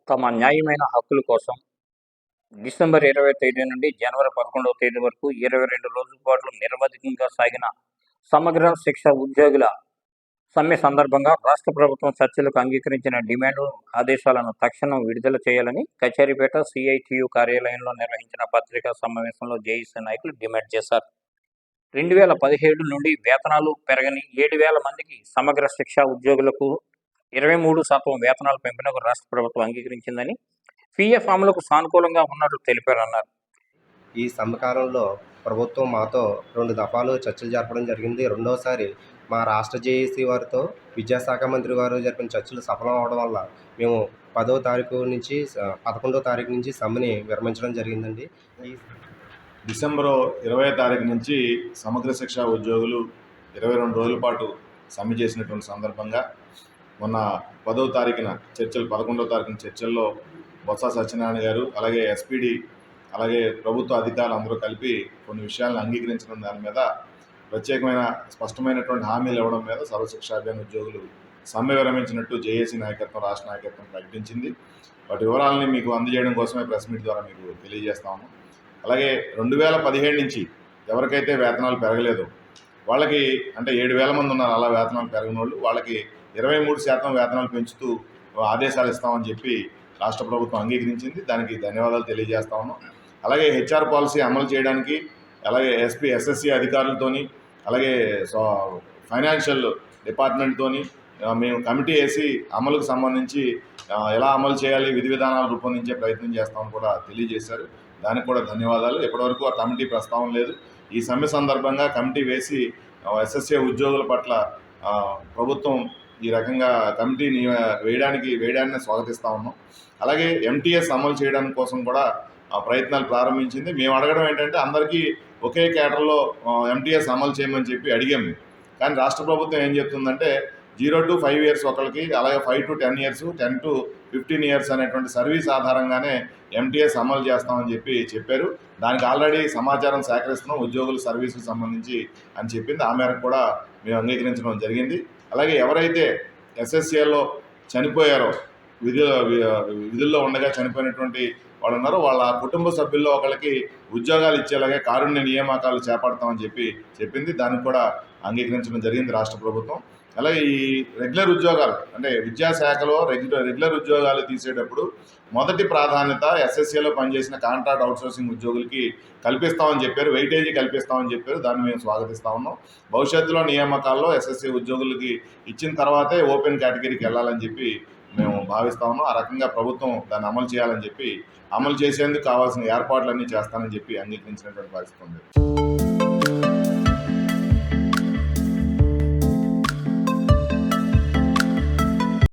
తమ న్యాయమైన హక్కుల కోసం డిసెంబర్ 20 తేదీ నుండి జనవరి 11వ తేదీ వరకు 22 రోజుల పాటు నిరవధికంగా సాగిన సమగ్ర శిక్ష ఉద్యోగుల సమ్మె సందర్భంగా రాష్ట్ర ప్రభుత్వం చర్చలకు అంగీకరించిన డిమాండు ఆదేశాలను తక్షణం విడుదల చేయాలని కచేరిపేట సిఐటియు కార్యాలయంలో నిర్వహించిన పత్రికా సమావేశంలో జేఏసీ నాయకులు డిమాండ్ చేశారు. 2017 నుండి వేతనాలు పెరగని 7,000 మందికి సమగ్ర శిక్ష ఉద్యోగులకు 23% వేతనాల పెంపునకు రాష్ట్ర ప్రభుత్వం అంగీకరించిందని, పీఎఫ్ అమలుకు సానుకూలంగా ఉన్నట్లు తెలిపారన్నారు. ఈ సమ్మకాలంలో ప్రభుత్వం మాతో 2 దఫాలు చర్చలు జరపడం జరిగింది. రెండోసారి మా రాష్ట్ర జేఏసీ వారితో విద్యాశాఖ మంత్రి వారు జరిపిన చర్చలు సఫలం అవడం వల్ల మేము 10వ తారీఖు నుంచి 11వ తారీఖు నుంచి సమ్మెని విరమించడం జరిగిందండి. డిసెంబర్ 20వ తారీఖు నుంచి సమగ్ర శిక్ష ఉద్యోగులు 22 రోజుల పాటు సమ్మె చేసినటువంటి సందర్భంగా మొన్న 10వ తారీఖున చర్చలు 11వ తారీఖున చర్చల్లో బొత్స సత్యనారాయణ గారు, అలాగే ఎస్పీడీ, అలాగే ప్రభుత్వ అధికారులు అందరూ కలిపి కొన్ని విషయాలను అంగీకరించడం, దాని మీద ప్రత్యేకమైన స్పష్టమైనటువంటి హామీలు ఇవ్వడం మీద సర్వశిక్షా అభియాన్ ఉద్యోగులు సమ్మె విరమించినట్టు జేఏసీ నాయకత్వం, రాష్ట్ర నాయకత్వం ప్రకటించింది. వాటి వివరాలని మీకు అందజేయడం కోసమే ప్రెస్ మీట్ ద్వారా మీకు తెలియజేస్తాము. అలాగే 2017 నుంచి ఎవరికైతే వేతనాలు పెరగలేదో వాళ్ళకి, అంటే 7,000 మంది ఉన్నారు అలా వేతనాలు పెరగని వాళ్ళు, వాళ్ళకి 23% వేతనాలు పెంచుతూ ఆదేశాలు ఇస్తామని చెప్పి రాష్ట్ర ప్రభుత్వం అంగీకరించింది. దానికి ధన్యవాదాలు తెలియజేస్తా ఉన్నాం. అలాగే హెచ్ఆర్ పాలసీ అమలు చేయడానికి, అలాగే ఎస్ఎస్సి అధికారులతోని, అలాగే ఫైనాన్షియల్ డిపార్ట్మెంట్తోని మేము కమిటీ వేసి అమలుకు సంబంధించి ఎలా అమలు చేయాలి, విధి విధానాలు రూపొందించే ప్రయత్నం చేస్తామని కూడా తెలియజేశారు. దానికి కూడా ధన్యవాదాలు. ఇప్పటివరకు ఆ కమిటీ ప్రస్తావన లేదు. ఈ సమ్మె సందర్భంగా కమిటీ వేసి ఎస్ఎస్ఏ ఉద్యోగుల పట్ల ప్రభుత్వం ఈ రకంగా కమిటీని వేయడాన్ని స్వాగతిస్తూ ఉన్నాం. అలాగే ఎంటీఎస్ అమలు చేయడం కోసం కూడా ప్రయత్నాలు ప్రారంభించింది. మేము అడగడం ఏంటంటే అందరికీ ఒకే కేటర్లో ఎంటీఎస్ అమలు చేయమని చెప్పి అడిగాము. కానీ రాష్ట్ర ప్రభుత్వం ఏం చెప్తుందంటే 0 to 5 years ఒకరికి, అలాగే 5 to 10 years, 10 to 15 years అనేటువంటి సర్వీస్ ఆధారంగానే ఎంటీఎస్ అమలు చేస్తామని చెప్పారు. దానికి ఆల్రెడీ సమాచారం సేకరిస్తున్నాం ఉద్యోగుల సర్వీసుకు సంబంధించి అని చెప్పింది. ఆ మేరకు కూడా మేము అంగీకరించడం జరిగింది. అలాగే ఎవరైతే ఎస్ఎస్ఏలో చనిపోయారో, విధుల్లో ఉండగా చనిపోయినటువంటి వాళ్ళు ఉన్నారో వాళ్ళ కుటుంబ సభ్యుల్లో ఒకరికి ఉద్యోగాలు ఇచ్చేలాగే కారుణ్య నియామకాలు చేపడతామని చెప్పింది. దానికి కూడా అంగీకరించడం జరిగింది రాష్ట్ర ప్రభుత్వం. అలాగే ఈ రెగ్యులర్ ఉద్యోగాలు, అంటే విద్యాశాఖలో రెగ్యులర్ ఉద్యోగాలు తీసేటప్పుడు మొదటి ప్రాధాన్యత ఎస్ఎస్ఏలో పనిచేసిన కాంట్రాక్ట్ అవుట్సోర్సింగ్ ఉద్యోగులకి కల్పిస్తామని చెప్పారు, వెయిటేజీ కల్పిస్తామని చెప్పారు. దాన్ని మేము స్వాగతిస్తా ఉన్నాం. భవిష్యత్తులో నియామకాల్లో ఎస్ఎస్ఏ ఉద్యోగులకి ఇచ్చిన తర్వాతే ఓపెన్ కేటగిరీకి వెళ్ళాలని చెప్పి మేము భావిస్తా ఉన్నాం. ఆ రకంగా ప్రభుత్వం దాన్ని అమలు చేయాలని చెప్పి, అమలు చేసేందుకు కావాల్సిన ఏర్పాట్లన్నీ చేస్తానని చెప్పి అంగీకరించినటువంటి పరిస్థితి ఉంది.